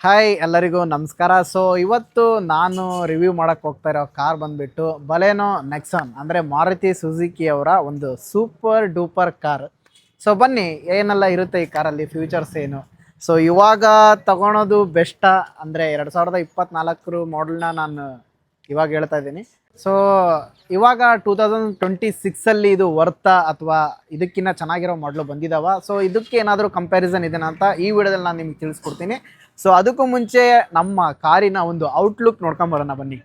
Hi ಎಲ್ಲರಿಗೂ ನಮಸ್ಕಾರ. So ಇವತ್ತು ನಾನು ರಿವ್ಯೂ ಮಾಡಕ್ಕೆ ಹೋಗ್ತಾ ಇರೋ ಕಾರ್ ಬಂದುಬಿಟ್ಟು ಬಲೆನೋ ನೆಕ್ಸಾನ್, ಅಂದರೆ ಮಾರುತಿ ಸುಜುಕಿ ಅವರ ಒಂದು ಸೂಪರ್ ಡೂಪರ್ ಕಾರ್. ಸೊ ಬನ್ನಿ, ಏನೆಲ್ಲ ಇರುತ್ತೆ ಈ ಕಾರಲ್ಲಿ, ಫ್ಯೂಚರ್ಸ್ ಏನು, ಸೊ ಇವಾಗ ತಗೊಳೋದು ಬೆಸ್ಟಾ, ಅಂದರೆ 2024 ಮಾಡಲ್ನ ನಾನು ಇವಾಗ ಹೇಳ್ತಾ ಇದ್ದೀನಿ. ಸೊ ಇವಾಗ 2026 ಇದು ವರ್ತಾ ಅಥವಾ ಇದಕ್ಕಿಂತ ಚೆನ್ನಾಗಿರೋ ಮಾಡಲು ಬಂದಿದ್ದಾವ, ಸೊ ಇದಕ್ಕೆ ಏನಾದರೂ ಕಂಪ್ಯಾರಿಸನ್ ಇದೆನಾ ಅಂತ ಈ ವಿಡಿಯೋದಲ್ಲಿ ನಾನು ನಿಮ್ಗೆ ತಿಳಿಸ್ಕೊಡ್ತೀನಿ. ಸೊ ಅದಕ್ಕೂ ಮುಂಚೆ ನಮ್ಮ ಕಾರಿನ ಒಂದು ಔಟ್ಲುಕ್ ನೋಡ್ಕೊಂಬರೋಣ ಬನ್ನಿ.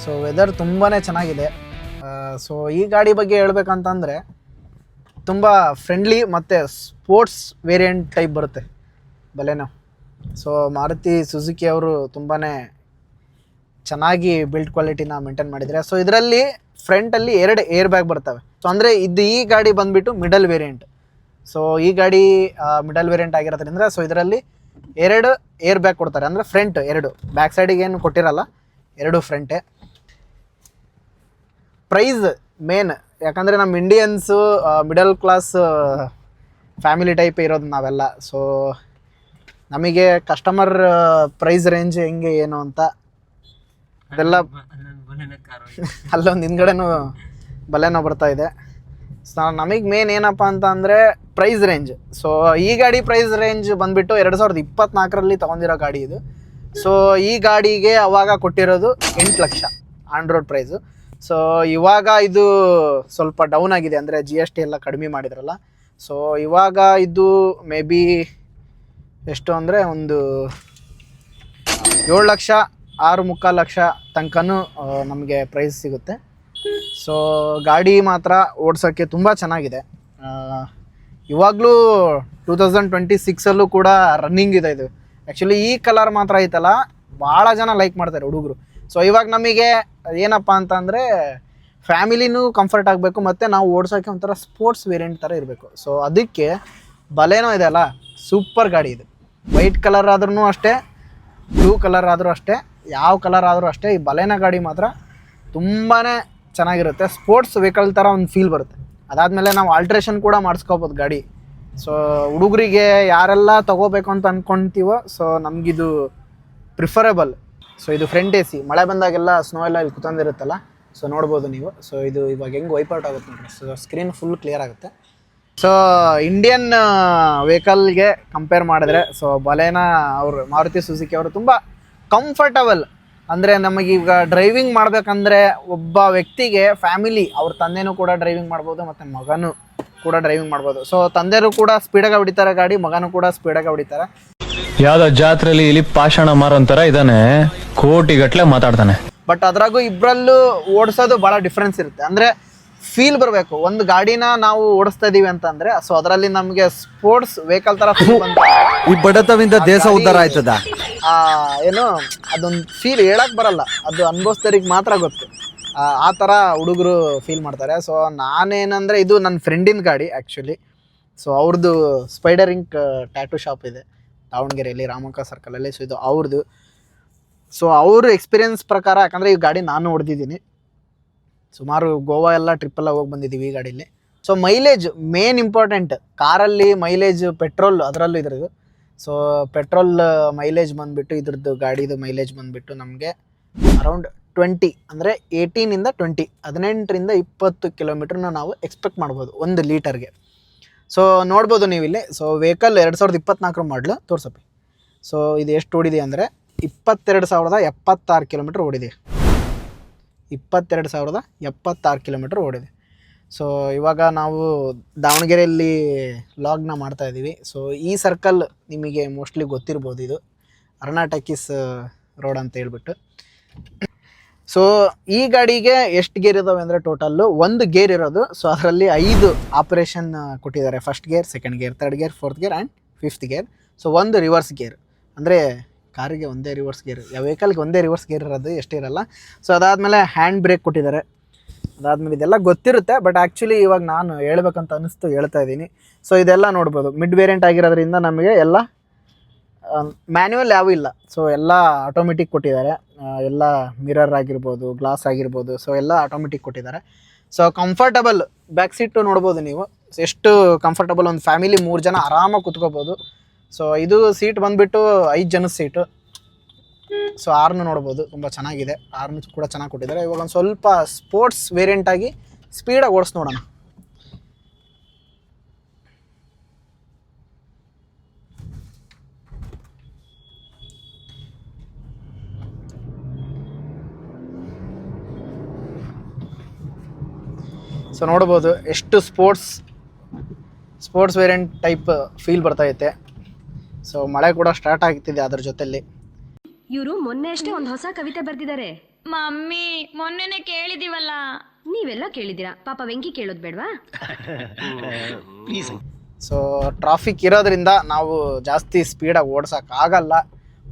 ಸೊ ವೆದರ್ ತುಂಬಾ ಚೆನ್ನಾಗಿದೆ. ಸೊ ಈ ಗಾಡಿ ಬಗ್ಗೆ ಹೇಳ್ಬೇಕಂತಂದರೆ ತುಂಬ ಫ್ರೆಂಡ್ಲಿ ಮತ್ತು ಸ್ಪೋರ್ಟ್ಸ್ ವೇರಿಯಂಟ್ ಟೈಪ್ ಬರುತ್ತೆ ಬಲೆನೋ. ಸೊ ಮಾರುತಿ ಸುಜುಕಿ ಅವರು ತುಂಬಾ ಚೆನ್ನಾಗಿ ಬಿಲ್ಡ್ ಕ್ವಾಲಿಟಿನ ಮೇಂಟೈನ್ ಮಾಡಿದ್ದಾರೆ. ಸೊ ಇದರಲ್ಲಿ ಫ್ರಂಟಲ್ಲಿ 2 ಏರ್ ಬ್ಯಾಗ್ ಬರ್ತವೆ. ಸೊ ಅಂದರೆ ಈ ಗಾಡಿ ಬಂದುಬಿಟ್ಟು ಮಿಡಲ್ ವೇರಿಯಂಟ್. ಸೊ ಈ ಗಾಡಿ ಮಿಡಲ್ ವೇರಿಯಂಟ್ ಆಗಿರೋದ್ರಿಂದ ಸೊ ಇದರಲ್ಲಿ 2 ಏರ್ ಬ್ಯಾಗ್ ಕೊಡ್ತಾರೆ, ಅಂದರೆ ಫ್ರಂಟ್ 2, ಬ್ಯಾಕ್ ಸೈಡಿಗೆ ಏನು ಕೊಟ್ಟಿರಲ್ಲ, 2 ಫ್ರಂಟೇ. ಪ್ರೈಸ್ ಮೇನ್, ಯಾಕಂದರೆ ನಮ್ಮ Indians middle class family type ಇರೋದು ನಾವೆಲ್ಲ. ಸೊ ನಮಗೆ ಕಸ್ಟಮರ್ ಪ್ರೈಸ್ ರೇಂಜ್ ಹೆಂಗೆ ಏನು ಅಂತ ಅದೆಲ್ಲ ಅಲ್ಲೊಂದು ಹಿಂದ್ಗಡೆನೂ ಬಲೆನೋ ಬರ್ತಾ ಇದೆ. ಸೊ ನಮಗೆ ಮೇನ್ ಏನಪ್ಪ ಅಂತ ಅಂದರೆ ಪ್ರೈಸ್ ರೇಂಜ್. ಸೊ ಈ ಗಾಡಿ ಪ್ರೈಸ್ ರೇಂಜ್ ಬಂದುಬಿಟ್ಟು 2024 ತೊಗೊಂಡಿರೋ ಗಾಡಿ ಇದು. ಸೊ ಈ ಗಾಡಿಗೆ ಅವಾಗ ಕೊಟ್ಟಿರೋದು 8 lakh on road price. So ಇವಾಗ ಇದು ಸ್ವಲ್ಪ ಡೌನ್ ಆಗಿದೆ, ಅಂದರೆ GST ಎಲ್ಲ ಕಡಿಮೆ ಮಾಡಿದ್ರಲ್ಲ. ಸೊ ಇವಾಗ ಇದು ಮೇ ಬಿ ಎಷ್ಟು ಅಂದರೆ ಒಂದು 7 ಲಕ್ಷ 6.25 ಲಕ್ಷ ತನಕನೂ ನಮಗೆ ಪ್ರೈಸ್ ಸಿಗುತ್ತೆ. ಸೊ ಗಾಡಿ ಮಾತ್ರ ಓಡ್ಸೋಕ್ಕೆ ತುಂಬ ಚೆನ್ನಾಗಿದೆ. ಇವಾಗಲೂ 2026 ಕೂಡ ರನ್ನಿಂಗ್ ಇದೆ ಇದು. ಆ್ಯಕ್ಚುಲಿ ಈ ಕಲರ್ ಮಾತ್ರ ಐತಲ್ಲ, ಭಾಳ ಜನ ಲೈಕ್ ಮಾಡ್ತಾರೆ ಹುಡುಗರು. ಸೊ ಇವಾಗ ನಮಗೆ ಏನಪ್ಪ ಅಂತಂದರೆ ಫ್ಯಾಮಿಲಿನೂ ಕಂಫರ್ಟ್ ಆಗಬೇಕು, ಮತ್ತು ನಾವು ಓಡ್ಸೋಕ್ಕೆ ಒಂಥರ ಸ್ಪೋರ್ಟ್ಸ್ ವೇರಿಯಂಟ್ ಥರ ಇರಬೇಕು. ಸೊ ಅದಕ್ಕೆ ಬಲೆನೋ ಇದೆ ಅಲ್ಲ, ಸೂಪರ್ ಗಾಡಿ ಇದು. ವೈಟ್ ಕಲರ್ ಆದ್ರೂ ಅಷ್ಟೇ, ಬ್ಲೂ ಕಲರ್ ಆದರೂ ಅಷ್ಟೇ, ಯಾವ ಕಲರ್ ಆದರೂ ಅಷ್ಟೇ, ಈ ಬಲೆನೋ ಗಾಡಿ ಮಾತ್ರ ತುಂಬಾ ಚೆನ್ನಾಗಿರುತ್ತೆ. ಸ್ಪೋರ್ಟ್ಸ್ ವೆಹಿಕಲ್ ಥರ ಒಂದು ಫೀಲ್ ಬರುತ್ತೆ. ಅದಾದಮೇಲೆ ನಾವು ಆಲ್ಟ್ರೇಷನ್ ಕೂಡ ಮಾಡಿಸ್ಕೋಬೋದು ಗಾಡಿ. ಸೊ ಹುಡುಗರಿಗೆ ಯಾರೆಲ್ಲ ತೊಗೋಬೇಕು ಅಂತ ಅಂದ್ಕೊತೀವೋ ಸೊ ನಮಗಿದು ಪ್ರಿಫರೇಬಲ್. ಸೊ ಇದು ಫ್ರಂಟ್ AC, ಮಳೆ ಬಂದಾಗೆಲ್ಲ ಸ್ನೋ ಎಲ್ಲ ಇಲ್ಲಿ ಕುತ್ಕೊಂಡಿರುತ್ತಲ್ಲ, ಸೊ ನೋಡ್ಬೋದು ನೀವು. ಸೊ ಇದು ಇವಾಗ ಹೆಂಗೆ ವೈಪೌಟ್ ಆಗುತ್ತೆ ನೋಡಿರಿ. ಸೊ ಸ್ಕ್ರೀನ್ ಫುಲ್ ಕ್ಲಿಯರ್ ಆಗುತ್ತೆ. ಸೊ ಇಂಡಿಯನ್ ವೆಹಿಕಲ್ಗೆ ಕಂಪೇರ್ ಮಾಡಿದ್ರೆ ಸೊ ಬಲೆನೋ ಅವರು ಮಾರುತಿ ಸುಜುಕಿ ಅವರು ತುಂಬ ಕಂಫರ್ಟಬಲ್. ಅಂದರೆ ನಮಗೀಗ ಡ್ರೈವಿಂಗ್ ಮಾಡಬೇಕಂದ್ರೆ ಒಬ್ಬ ವ್ಯಕ್ತಿಗೆ ಫ್ಯಾಮಿಲಿ, ಅವ್ರ ತಂದೆನೂ ಕೂಡ ಡ್ರೈವಿಂಗ್ ಮಾಡ್ಬೋದು ಮತ್ತು ಮಗನೂ ಕೂಡ ಡ್ರೈವಿಂಗ್ ಮಾಡ್ಬೋದು. ಸೊ ತಂದೆಯೂ ಕೂಡ ಸ್ಪೀಡಾಗಿ ಹೊಡಿತಾರೆ ಗಾಡಿ, ಮಗನೂ ಕೂಡ ಸ್ಪೀಡಾಗಿ ಹೊಡಿತಾರೆ. ಯಾವ್ದೋ ಜಾತ್ರೆಯಲ್ಲಿ ಇಲ್ಲಿ ಪಾಷಾಣ ಮಾರೋಂತರ ಇದಾನೆ, ಕೋಟಿಗಟ್ಲೆ ಮಾತಾಡ್ತಾನೆ. ಬಟ್ ಅದ್ರಾಗೂ ಇಬ್ಬರಲ್ಲೂ ಓಡಿಸೋದು ಭಾಳ ಡಿಫ್ರೆನ್ಸ್ ಇರುತ್ತೆ. ಅಂದರೆ ಫೀಲ್ ಬರಬೇಕು. ಒಂದು ಗಾಡಿನ ನಾವು ಓಡಿಸ್ತಾ ಇದೀವಿ ಅಂತಂದರೆ ಸೊ ಅದರಲ್ಲಿ ನಮಗೆ ಸ್ಪೋರ್ಟ್ಸ್ ವೆಹಿಕಲ್ ಥರ ಫೀಲ್ ಬಂತು. ಈ ಬಡತವಿಂದ ದೇಶ ಉದ್ಧಾರ ಆಯ್ತದ ಏನು ಅದೊಂದು ಫೀಲ್ ಹೇಳಕ್ ಬರಲ್ಲ, ಅದು ಅನುಭವಿಸ್ದವ್ರಿಗೆ ಮಾತ್ರ ಗೊತ್ತು. ಆ ಥರ ಹುಡುಗರು ಫೀಲ್ ಮಾಡ್ತಾರೆ. ಸೊ ನಾನೇನಂದರೆ ಇದು ನನ್ನ ಫ್ರೆಂಡಿನ ಗಾಡಿ ಆ್ಯಕ್ಚುಲಿ. ಸೊ ಅವ್ರದ್ದು ಸ್ಪೈಡರ್ ಇಂಕ್ ಟ್ಯಾಟೂ ಶಾಪ್ ಇದೆ ದಾವಣಗೆರೆಯಲ್ಲಿ, ರಾಮಂಕ ಸರ್ಕಲಲ್ಲಿ. ಸೊ ಇದು ಅವ್ರದ್ದು. ಸೊ ಅವ್ರ ಎಕ್ಸ್ಪೀರಿಯನ್ಸ್ ಪ್ರಕಾರ, ಯಾಕಂದರೆ ಈ ಗಾಡಿ ನಾನು ಹೊಡೆದಿದ್ದೀನಿ, ಸುಮಾರು ಗೋವಾ ಎಲ್ಲ ಟ್ರಿಪ್ಪೆಲ್ಲ ಹೋಗಿ ಬಂದಿದ್ದೀವಿ ಈ ಗಾಡೀಲಿ. ಸೊ ಮೈಲೇಜ್ ಮೇನ್ ಇಂಪಾರ್ಟೆಂಟ್ ಕಾರಲ್ಲಿ, ಮೈಲೇಜ್ ಪೆಟ್ರೋಲ್ ಅದರಲ್ಲೂ ಇದ್ರದ್ದು. ಸೊ ಪೆಟ್ರೋಲ್ ಮೈಲೇಜ್ ಬಂದುಬಿಟ್ಟು ಇದ್ರದ್ದು ಗಾಡಿದು ಮೈಲೇಜ್ ಬಂದುಬಿಟ್ಟು ನಮಗೆ ಅರೌಂಡ್ 20, ಅಂದರೆ 18ಇಂದ 20, 18ರಿಂದ 20 ಕಿಲೋಮೀಟ್ರನ್ನ ನಾವು ಎಕ್ಸ್ಪೆಕ್ಟ್ ಮಾಡ್ಬೋದು 1 ಲೀಟರ್ಗೆ. ಸೊ ನೋಡ್ಬೋದು ನೀವು ಇಲ್ಲಿ. ಸೊ ವೆಹಿಕಲ್ 2024 ಮಾಡಲು ತೋರ್ಸಪ್ಪಿ. ಸೊ ಇದು ಎಷ್ಟು ಓಡಿದೆ ಅಂದರೆ 22,076 ಕಿಲೋಮೀಟ್ರ್ ಓಡಿದೆ. 22,076 ಕಿಲೋಮೀಟ್ರ್ ಓಡಿದೆ. ಸೊ ಇವಾಗ ನಾವು ದಾವಣಗೆರೆಯಲ್ಲಿ ಲಾಗ್ನ ಮಾಡ್ತಾಯಿದ್ದೀವಿ. ಸೊ ಈ ಸರ್ಕಲ್ ನಿಮಗೆ ಮೋಸ್ಟ್ಲಿ ಗೊತ್ತಿರ್ಬೋದು, ಇದು ಅರ್ನಾಟಕೀಸ್ ರೋಡ್ ಅಂತ ಹೇಳ್ಬಿಟ್ಟು. ಸೊ ಈ ಗಾಡಿಗೆ ಎಷ್ಟು ಗೇರ್ ಇದಾವೆ ಅಂದರೆ ಟೋಟಲ್ಲು 1 ಗೇರ್ ಇರೋದು. ಸೊ ಅದರಲ್ಲಿ 5 ಆಪ್ರೇಷನ್ ಕೊಟ್ಟಿದ್ದಾರೆ. First gear, second gear, third gear, fourth gear and fifth gear. So 1 reverse gear, ಅಂದರೆ ಕಾರಿಗೆ ಒಂದೇ ರಿವರ್ಸ್ ಗೇರ್, ಯಾವ ವೆಹಿಕಲ್ಗೆ ಒಂದೇ ರಿವರ್ಸ್ ಗೇರ್ ಇರೋದು, ಎಷ್ಟಿರಲ್ಲ. ಸೊ ಅದಾದಮೇಲೆ ಹ್ಯಾಂಡ್ ಬ್ರೇಕ್ ಕೊಟ್ಟಿದ್ದಾರೆ. ಅದಾದಮೇಲೆ ಇದೆಲ್ಲ ಗೊತ್ತಿರುತ್ತೆ, ಬಟ್ ಆ್ಯಕ್ಚುಲಿ ಇವಾಗ ನಾನು ಹೇಳ್ಬೇಕಂತ ಅನ್ನಿಸ್ತು ಹೇಳ್ತಾ ಇದ್ದೀನಿ. ಸೊ ಇದೆಲ್ಲ ನೋಡ್ಬೋದು, ಮಿಡ್ ವೇರಿಯಂಟ್ ಆಗಿರೋದ್ರಿಂದ ನಮಗೆ ಎಲ್ಲ ಮ್ಯಾನ್ಯುವಲ್ ಯಾವೂ ಇಲ್ಲ. ಸೊ ಎಲ್ಲ ಆಟೋಮೆಟಿಕ್ ಕೊಟ್ಟಿದ್ದಾರೆ. ಎಲ್ಲ ಮಿರರ್ ಆಗಿರ್ಬೋದು, ಗ್ಲಾಸ್ ಆಗಿರ್ಬೋದು, ಸೊ ಎಲ್ಲ ಆಟೋಮೆಟಿಕ್ ಕೊಟ್ಟಿದ್ದಾರೆ. ಸೊ ಕಂಫರ್ಟಬಲ್ ಬ್ಯಾಕ್ ಸೀಟು ನೋಡ್ಬೋದು ನೀವು, ಎಷ್ಟು ಕಂಫರ್ಟಬಲ್. ಒಂದು ಫ್ಯಾಮಿಲಿ 3 ಜನ ಆರಾಮಾಗಿ ಕೂತ್ಕೋಬೋದು. ಸೊ ಇದು ಸೀಟ್ ಬಂದುಬಿಟ್ಟು 5 ಜನದ ಸೀಟು. ಸೊ ಆರ್ನು ನೋಡ್ಬೋದು, ತುಂಬ ಚೆನ್ನಾಗಿದೆ. ಆರ್ನು ಕೂಡ ಚೆನ್ನಾಗಿ ಕೊಟ್ಟಿದ್ದಾರೆ. ಇವಾಗ ಒಂದು ಸ್ವಲ್ಪ ಸ್ಪೋರ್ಟ್ಸ್ ವೇರಿಯಂಟಾಗಿ ಸ್ಪೀಡಾಗಿ ಓಡಿಸ್ ನೋಡೋಣ. ಸೊ ನೋಡ್ಬೋದು ಎಷ್ಟು ಸ್ಪೋರ್ಟ್ಸ್ ವೇರಿಯಂಟ್ ಟೈಪ್ ಫೀಲ್ ಬರ್ತೈತೆ. ಸೊ ಮಳೆ ಕೂಡ ಸ್ಟಾರ್ಟ್ ಆಗ್ತಿದೆ ಅದ್ರ ಜೊತೆಲಿ. ಇವರು ಮೊನ್ನೆ ಅಷ್ಟೇ ಒಂದು ಹೊಸ ಕವಿತೆ ಬರ್ತಿದ್ದಾರೆ. ಮಮ್ಮಿ ಮೊನ್ನೆನೆ ಕೇಳಿದೀವಲ್ಲ. ನೀವೆಲ್ಲ ಕೇಳಿದ್ದೀರಾ, ಪಾಪ ವೆಂಕಿ ಕೇಳೋದು ಬೇಡವಾ? ಸೊ ಟ್ರಾಫಿಕ್ ಇರೋದ್ರಿಂದ ನಾವು ಜಾಸ್ತಿ ಸ್ಪೀಡಾಗಿ ಓಡ್ಸೋಕ್ಕಾಗಲ್ಲ.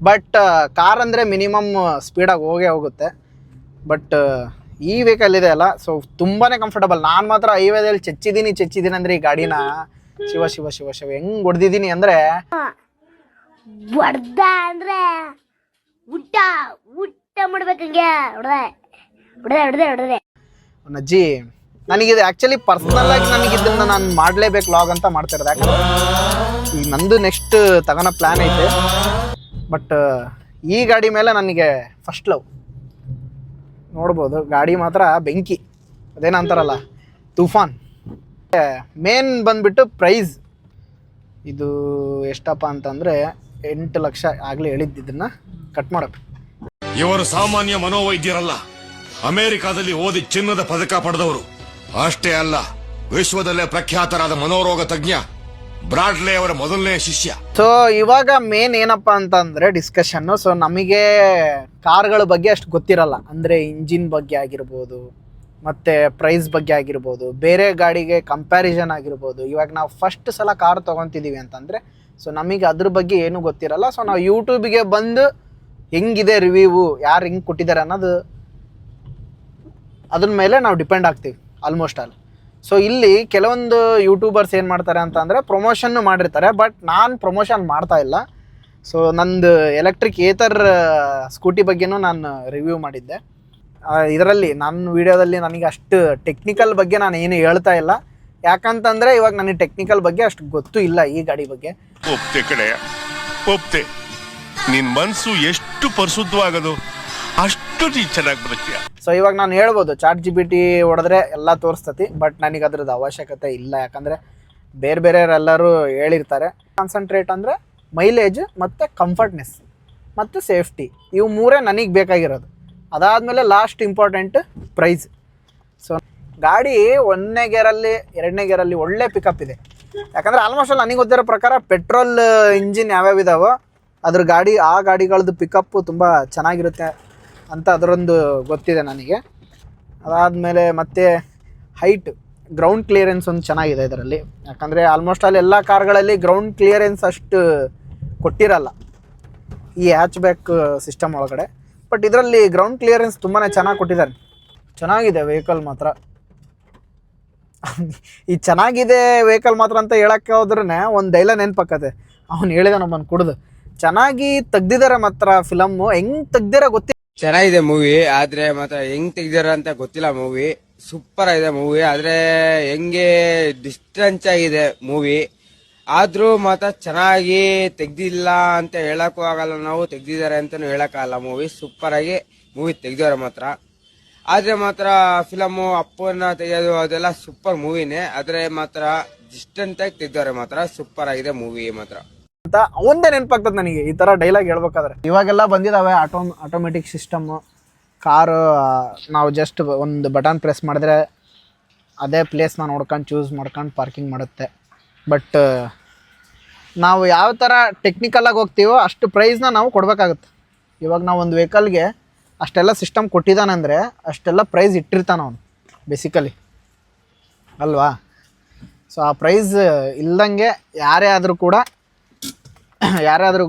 ಬಟ್ ಕಾರ್ ಅಂದರೆ ಮಿನಿಮಮ್ ಸ್ಪೀಡಾಗಿ ಹೋಗುತ್ತೆ. ಬಟ್ ಈ ವೆಹಿಕಲ್ ಇದೆ ಅಲ್ಲ, ಸೊ ತುಂಬಾ ಕಂಫರ್ಟಬಲ್. ನಾನು ಮಾತ್ರ ಹೈವೇದಲ್ಲಿ ಚೆಚ್ಚಿದ್ದೀನಿ ಅಂದರೆ ಈ ಗಾಡಿನ ಶಿವ ಶಿವ ಶಿವ ಶಿವ ಹೆಂಗೆ ಹೊಡೆದಿದ್ದೀನಿ ಅಂದರೆ, ಹೊಡ್ದ ಅಂದ್ರೆ ಊಟ ಮಾಡ್ಬೇಕಂಗೆ ಹೊಡೆದೆ. ಅಜ್ಜಿ ನನಗಿದು ಆ್ಯಕ್ಚುಲಿ ಪರ್ಸ್ನಲ್ಲಾಗಿ ನನಗಿದ್ದನ್ನು ನಾನು ಮಾಡಲೇಬೇಕು ಲಾಗ್ ಅಂತ ಮಾಡ್ತಿರೋದು. ಯಾಕಂದರೆ ಈಗ ನಂದು ನೆಕ್ಸ್ಟ್ ತಗೊಳ್ಳೋ ಪ್ಲ್ಯಾನ್ ಐತೆ. ಬಟ್ ಈ ಗಾಡಿ ಮೇಲೆ ನನಗೆ ಫಸ್ಟ್ ಲವ್. ನೋಡ್ಬೋದು ಗಾಡಿ ಮಾತ್ರ ಬೆಂಕಿ, ಅದೇನಂತಾರಲ್ಲ ತೂಫಾನ್. ಮೇನ್ ಬಂದುಬಿಟ್ಟು ಪ್ರೈಸ್ ಇದು ಎಷ್ಟಪ್ಪ ಅಂತಂದರೆ 8 ಲಕ್ಷ. ಆಗಲೇ ಹೇಳಿದ್ದನ್ನು ಕಟ್ ಮಾಡಬೇಕು. ಇವರು ಸಾಮಾನ್ಯ ಮನೋವೈದ್ಯರಲ್ಲ, ಅಮೆರಿಕಾದಲ್ಲಿ ಓದಿ ಚಿನ್ನದ ಪದಕ ಪಡೆದವರು. ಅಷ್ಟೇ ಅಲ್ಲ, ವಿಶ್ವದಲ್ಲೇ ಪ್ರಖ್ಯಾತರಾದ ಮನೋರೋಗ ತಜ್ಞ ಬ್ರಾಡ್ಲೆ ಅವರ ಮೊದಲನೇ ಶಿಷ್ಯ. ಸೊ ಇವಾಗ ಮೇನ್ ಏನಪ್ಪ ಅಂತಂದರೆ ಡಿಸ್ಕಷನ್ನು. ಸೊ ನಮಗೆ ಕಾರ್ಗಳ ಬಗ್ಗೆ ಅಷ್ಟು ಗೊತ್ತಿರಲ್ಲ, ಅಂದರೆ ಇಂಜಿನ್ ಬಗ್ಗೆ ಆಗಿರ್ಬೋದು, ಮತ್ತು ಪ್ರೈಸ್ ಬಗ್ಗೆ ಆಗಿರ್ಬೋದು, ಬೇರೆ ಗಾಡಿಗೆ ಕಂಪ್ಯಾರಿಸನ್ ಆಗಿರ್ಬೋದು. ಇವಾಗ ನಾವು ಫಸ್ಟ್ ಸಲ ಕಾರ್ ತೊಗೊತಿದ್ದೀವಿ ಅಂತಂದರೆ ಸೊ ನಮಗೆ ಅದ್ರ ಬಗ್ಗೆ ಏನೂ ಗೊತ್ತಿರಲ್ಲ. ಸೊ ನಾವು ಯೂಟ್ಯೂಬಿಗೆ ಬಂದು ಹೆಂಗಿದೆ ರಿವ್ಯೂ, ಯಾರು ಹೆಂಗೆ ಕೊಟ್ಟಿದ್ದಾರೆ ಅನ್ನೋದು ಅದ್ರ ಮೇಲೆ ನಾವು ಡಿಪೆಂಡ್ ಆಗ್ತೀವಿ ಆಲ್ಮೋಸ್ಟ್ ಆಲ್. ಸೊ ಇಲ್ಲಿ ಕೆಲವೊಂದು ಯೂಟ್ಯೂಬರ್ಸ್ ಏನು ಮಾಡ್ತಾರೆ ಅಂತಂದರೆ ಪ್ರಮೋಷನ್ನು ಮಾಡಿರ್ತಾರೆ, ಬಟ್ ನಾನು ಪ್ರಮೋಷನ್ ಮಾಡ್ತಾ ಇಲ್ಲ. ಸೊ ನಂದು ಎಲೆಕ್ಟ್ರಿಕ್ ಏತರ್ ಸ್ಕೂಟಿ ಬಗ್ಗೆನೂ ನಾನು ರಿವ್ಯೂ ಮಾಡಿದ್ದೆ. ಇದರಲ್ಲಿ ನನ್ನ ವೀಡಿಯೋದಲ್ಲಿ ನನಗೆ ಅಷ್ಟು ಟೆಕ್ನಿಕಲ್ ಬಗ್ಗೆ ನಾನು ಏನು ಹೇಳ್ತಾ ಇಲ್ಲ. ಯಾಕಂತಂದರೆ ಇವಾಗ ನನಗೆ ಟೆಕ್ನಿಕಲ್ ಬಗ್ಗೆ ಅಷ್ಟು ಗೊತ್ತೂ ಇಲ್ಲ ಈ ಗಾಡಿ ಬಗ್ಗೆ. ಒಪ್ತೆ ಕಡೆ ಒಪ್ತೆ, ನಿನ್ ಮನ್ಸು ಎಷ್ಟು ಪರಿಶುದ್ಧವಾಗದು ಅಷ್ಟು ನೀ ಚೆನ್ನಾಗಿ ಬರುತ್ತೀಯ. ಸೊ ಇವಾಗ ನಾನು ಹೇಳ್ಬೋದು ChatGPT ಹೊಡೆದ್ರೆ ಎಲ್ಲ ತೋರಿಸ್ತತಿ, ಬಟ್ ನನಗೆ ಅದ್ರದ್ದು ಅವಶ್ಯಕತೆ ಇಲ್ಲ. ಯಾಕಂದರೆ ಬೇರೆಯವರೆಲ್ಲರೂ ಹೇಳಿರ್ತಾರೆ. ಕಾನ್ಸಂಟ್ರೇಟ್ ಅಂದರೆ ಮೈಲೇಜ್ ಮತ್ತು ಕಂಫರ್ಟ್ನೆಸ್ ಮತ್ತು ಸೇಫ್ಟಿ, ಇವು 3 ನನಗೆ ಬೇಕಾಗಿರೋದು. ಅದಾದಮೇಲೆ ಲಾಸ್ಟ್ ಇಂಪಾರ್ಟೆಂಟ್ ಪ್ರೈಸ್. ಸೊ ಗಾಡಿ 1ನೇ ಗೇರಲ್ಲಿ 2ನೇ ಗೇರಲ್ಲಿ ಒಳ್ಳೆ ಪಿಕಪ್ ಇದೆ. ಯಾಕಂದರೆ ಆಲ್ಮೋಸ್ಟ್ ಅಲ್ಲಿ ನನಗೆ ಗೊತ್ತಿರೋ ಪ್ರಕಾರ ಪೆಟ್ರೋಲ್ ಇಂಜಿನ್ ಯಾವ್ಯಾವ ಇದಾವೋ ಅದ್ರ ಆ ಗಾಡಿಗಳದ್ದು ಪಿಕಪ್ಪು ತುಂಬ ಚೆನ್ನಾಗಿರುತ್ತೆ ಅಂತ ಅದರೊಂದು ಗೊತ್ತಿದೆ ನನಗೆ. ಅದಾದಮೇಲೆ ಮತ್ತು ಹೈಟ್, ಗ್ರೌಂಡ್ ಕ್ಲಿಯರೆನ್ಸ್ ಒಂದು ಚೆನ್ನಾಗಿದೆ ಇದರಲ್ಲಿ. ಯಾಕಂದರೆ ಆಲ್ಮೋಸ್ಟ್ ಅಲ್ಲಿ ಎಲ್ಲ ಕಾರ್ಗಳಲ್ಲಿ ಗ್ರೌಂಡ್ ಕ್ಲಿಯರೆನ್ಸ್ ಅಷ್ಟು ಕೊಟ್ಟಿರಲ್ಲ ಈ ಹ್ಯಾಚ್ ಬ್ಯಾಕ್ ಸಿಸ್ಟಮ್ ಒಳಗಡೆ. ಬಟ್ ಇದರಲ್ಲಿ ಗ್ರೌಂಡ್ ಕ್ಲಿಯರೆನ್ಸ್ ತುಂಬಾ ಚೆನ್ನಾಗಿ ಕೊಟ್ಟಿದ್ದಾರೆ. ಚೆನ್ನಾಗಿದೆ ವೆಹಿಕಲ್ ಮಾತ್ರ. ಈ ಚೆನ್ನಾಗಿದೆ ವೆಹಿಕಲ್ ಮಾತ್ರ ಅಂತ ಹೇಳೋಕ್ಕೆ ಹೋದ್ರೇ ಒಂದು ಡೈಲಾಗ್ ನೆನಪಾಕತ್ತೆ. ಅವ್ನು ಹೇಳಿದ ನಮ್ಮನ್ನು ಕುಡ್ದು ಚೆನ್ನಾಗಿ ತೆಗ್ದಿದ್ದಾರೆ ಮಾತ್ರ. ಫಿಲಮ್ಮು ಹೆಂಗೆ ತೆಗ್ದಿರೋ ಗೊತ್ತಿಲ್ಲ. ಚೆನ್ನಾಗಿದೆ ಮೂವಿ, ಆದ್ರೆ ಮಾತ್ರ ಹೆಂಗ್ ತೆಗ್ದಾರ ಅಂತ ಗೊತ್ತಿಲ್ಲ. ಮೂವಿ ಸೂಪರ್ ಆಗಿದೆ ಮೂವಿ, ಆದ್ರೆ ಹೆಂಗೆ ಡಿಸ್ಟೆನ್ಸ್ ಆಗಿದೆ ಮೂವಿ. ಆದ್ರೂ ಮಾತ್ರ ಚೆನ್ನಾಗಿ ತೆಗ್ದಿಲ್ಲ ಅಂತ ಹೇಳಕ್ಕೂ ಆಗಲ್ಲ, ನಾವು ತೆಗ್ದಿದ್ದಾರೆ ಅಂತಾನು ಹೇಳಕ್ಕಾಗಲ್ಲ. ಮೂವಿ ಸೂಪರ್ ಆಗಿ ಮೂವಿ ತೆಗ್ದವ್ರೆ ಮಾತ್ರ. ಆದ್ರೆ ಮಾತ್ರ ಫಿಲಮು ಅಪ್ಪನ ತೆಗೆಯೋದು ಅದೆಲ್ಲ ಸೂಪರ್ ಮೂವಿನೇ, ಆದ್ರೆ ಮಾತ್ರ ಡಿಸ್ಟೆನ್ಸ್ ಆಗಿ ತೆಗ್ದವ್ರೆ ಮಾತ್ರ. ಸೂಪರ್ ಆಗಿದೆ ಮೂವಿ ಮಾತ್ರ ಅಂತ ಒಂದೇ ನೆನಪಾಗ್ತದೆ ನನಗೆ ಈ ಥರ ಡೈಲಾಗ್ ಹೇಳ್ಬೇಕಾದ್ರೆ. ಇವಾಗೆಲ್ಲ ಬಂದಿದ್ದಾವೆ ಆಟೋಮೆಟಿಕ್ ಸಿಸ್ಟಮ್ಮು. ಕಾರು ನಾವು ಜಸ್ಟ್ ಒಂದು ಬಟನ್ ಪ್ರೆಸ್ ಮಾಡಿದ್ರೆ ಅದೇ ಪ್ಲೇಸ್ನ ನೋಡ್ಕೊಂಡು ಚೂಸ್ ಮಾಡ್ಕೊಂಡು ಪಾರ್ಕಿಂಗ್ ಮಾಡುತ್ತೆ. ಬಟ್ ನಾವು ಯಾವ ಥರ ಟೆಕ್ನಿಕಲಾಗಿ ಹೋಗ್ತೀವೋ ಅಷ್ಟು ಪ್ರೈಸ್ನ ನಾವು ಕೊಡಬೇಕಾಗುತ್ತೆ. ಇವಾಗ ನಾವು ಒಂದು ವೆಹಿಕಲ್ಗೆ ಅಷ್ಟೆಲ್ಲ ಸಿಸ್ಟಮ್ ಕೊಟ್ಟಿದ್ದಾನಂದರೆ ಅಷ್ಟೆಲ್ಲ ಪ್ರೈಸ್ ಇಟ್ಟಿರ್ತಾನೆ ಅವನು ಬೇಸಿಕಲಿ ಅಲ್ವಾ. ಸೊ ಆ ಪ್ರೈಸ್ ಇಲ್ದಂಗೆ ಯಾರೇ ಆದರೂ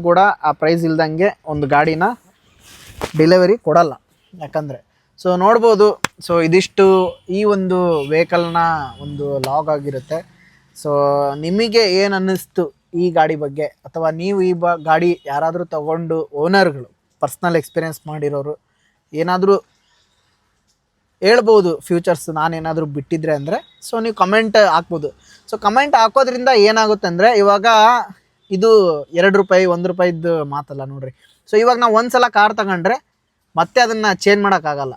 ಕೂಡ ಆ ಪ್ರೈಸ್ ಇಲ್ದಂಗೆ ಒಂದು ಗಾಡಿನ ಡೆಲಿವರಿ ಕೊಡಲ್ಲ. ಯಾಕಂದರೆ ಸೊ ನೋಡ್ಬೋದು. ಸೊ ಇದಿಷ್ಟು ಈ ಒಂದು ವೆಹಿಕಲ್ನ ಒಂದು ಲಾಗ್ ಆಗಿರುತ್ತೆ. ಸೊ ನಿಮಗೆ ಏನು ಅನ್ನಿಸ್ತು ಈ ಗಾಡಿ ಬಗ್ಗೆ, ಅಥವಾ ನೀವು ಈ ಗಾಡಿ ಯಾರಾದರೂ ತಗೊಂಡು ಓನರ್ಗಳು ಪರ್ಸ್ನಲ್ ಎಕ್ಸ್ಪೀರಿಯೆನ್ಸ್ ಮಾಡಿರೋರು ಏನಾದರೂ ಹೇಳ್ಬೋದು ಫ್ಯೂಚರ್ಸ್ ನಾನೇನಾದರೂ ಬಿಟ್ಟಿದ್ರೆ ಅಂದರೆ. ಸೊ ನೀವು ಕಮೆಂಟ್ ಹಾಕ್ಬೋದು. ಸೊ ಕಮೆಂಟ್ ಹಾಕೋದ್ರಿಂದ ಏನಾಗುತ್ತೆ ಅಂದರೆ, ಇವಾಗ ಇದು ₹2 ₹1 ಮಾತಲ್ಲ ನೋಡ್ರಿ. ಸೊ ಇವಾಗ ನಾವು ಒಂದು ಸಲ ಕಾರ್ ತಗೊಂಡ್ರೆ ಮತ್ತೆ ಅದನ್ನು ಚೇಂಜ್ ಮಾಡೋಕ್ಕಾಗಲ್ಲ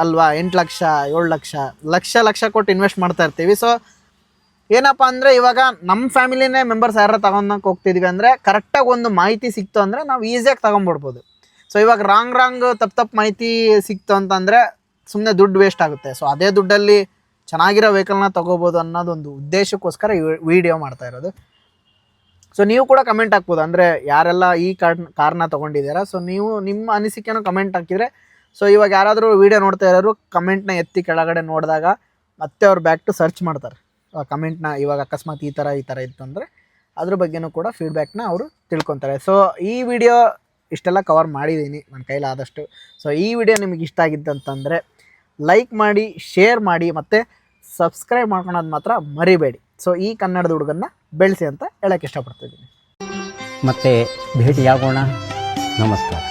ಅಲ್ವಾ. 8 ಲಕ್ಷ 7 ಲಕ್ಷ ಕೊಟ್ಟು ಇನ್ವೆಸ್ಟ್ ಮಾಡ್ತಾ ಇರ್ತೀವಿ. ಸೊ ಏನಪ್ಪ ಅಂದರೆ, ಇವಾಗ ನಮ್ಮ ಫ್ಯಾಮಿಲಿನೇ ಮೆಂಬರ್ಸ್ ಯಾರು ತಗೊಂಡಕ್ಕೆ ಹೋಗ್ತಿದ್ವಿ ಅಂದರೆ ಕರೆಕ್ಟಾಗಿ ಒಂದು ಮಾಹಿತಿ ಸಿಕ್ತು ಅಂದರೆ ನಾವು ಈಸಿಯಾಗಿ ತೊಗೊಂಡ್ಬಿಡ್ಬೋದು. ಸೊ ಇವಾಗ ರಾಂಗ್ ತಪ್ಪು ಮಾಹಿತಿ ಸಿಕ್ತು ಅಂತಂದರೆ ಸುಮ್ಮನೆ ದುಡ್ಡು ವೇಸ್ಟ್ ಆಗುತ್ತೆ. ಸೊ ಅದೇ ದುಡ್ಡಲ್ಲಿ ಚೆನ್ನಾಗಿರೋ ವೆಹಿಕಲ್ನ ತೊಗೋಬೋದು ಅನ್ನೋದೊಂದು ಉದ್ದೇಶಕ್ಕೋಸ್ಕರ ಈ ವಿಡಿಯೋ ಮಾಡ್ತಾ ಇರೋದು. ಸೊ ನೀವು ಕೂಡ ಕಮೆಂಟ್ ಹಾಕ್ಬೋದು, ಅಂದರೆ ಯಾರೆಲ್ಲ ಈ ಕಾರ್ನ ತೊಗೊಂಡಿದ್ದೀರಾ. ಸೊ ನೀವು ನಿಮ್ಮ ಅನಿಸಿಕೆನೂ ಕಮೆಂಟ್ ಹಾಕಿದರೆ, ಸೊ ಇವಾಗ ಯಾರಾದರೂ ವೀಡಿಯೋ ನೋಡ್ತಾ ಇರೋರು ಕಮೆಂಟ್ನ ಎತ್ತಿ ಕೆಳಗಡೆ ನೋಡಿದಾಗ ಮತ್ತೆ ಅವ್ರು ಬ್ಯಾಕ್ ಟು ಸರ್ಚ್ ಮಾಡ್ತಾರೆ ಕಮೆಂಟ್ನ. ಇವಾಗ ಅಕಸ್ಮಾತ್ ಈ ಥರ ಇತ್ತು ಅಂದರೆ ಅದ್ರ ಬಗ್ಗೆನೂ ಕೂಡ ಫೀಡ್ಬ್ಯಾಕ್ನ ಅವರು ತಿಳ್ಕೊತಾರೆ. ಸೊ ಈ ವಿಡಿಯೋ ಇಷ್ಟೆಲ್ಲ ಕವರ್ ಮಾಡಿದ್ದೀನಿ ನನ್ನ ಕೈಲಾದಷ್ಟು. ಸೊ ಈ ವಿಡಿಯೋ ನಿಮಗೆ ಇಷ್ಟ ಆಗಿದ್ದಂತಂದರೆ ಲೈಕ್ ಮಾಡಿ, ಶೇರ್ ಮಾಡಿ, ಮತ್ತು ಸಬ್ಸ್ಕ್ರೈಬ್ ಮಾಡ್ಕೊಳೋದು ಮಾತ್ರ ಮರಿಬೇಡಿ. ಸೊ ಈ ಕನ್ನಡದ ಹುಡುಗನ್ನ ಬೆಳೆಸಿ ಅಂತ ಹೇಳೋಕ್ಕೆ ಇಷ್ಟಪಡ್ತಿದ್ದೀನಿ. ಮತ್ತೆ ಭೇಟಿಯಾಗೋಣ. ನಮಸ್ಕಾರ.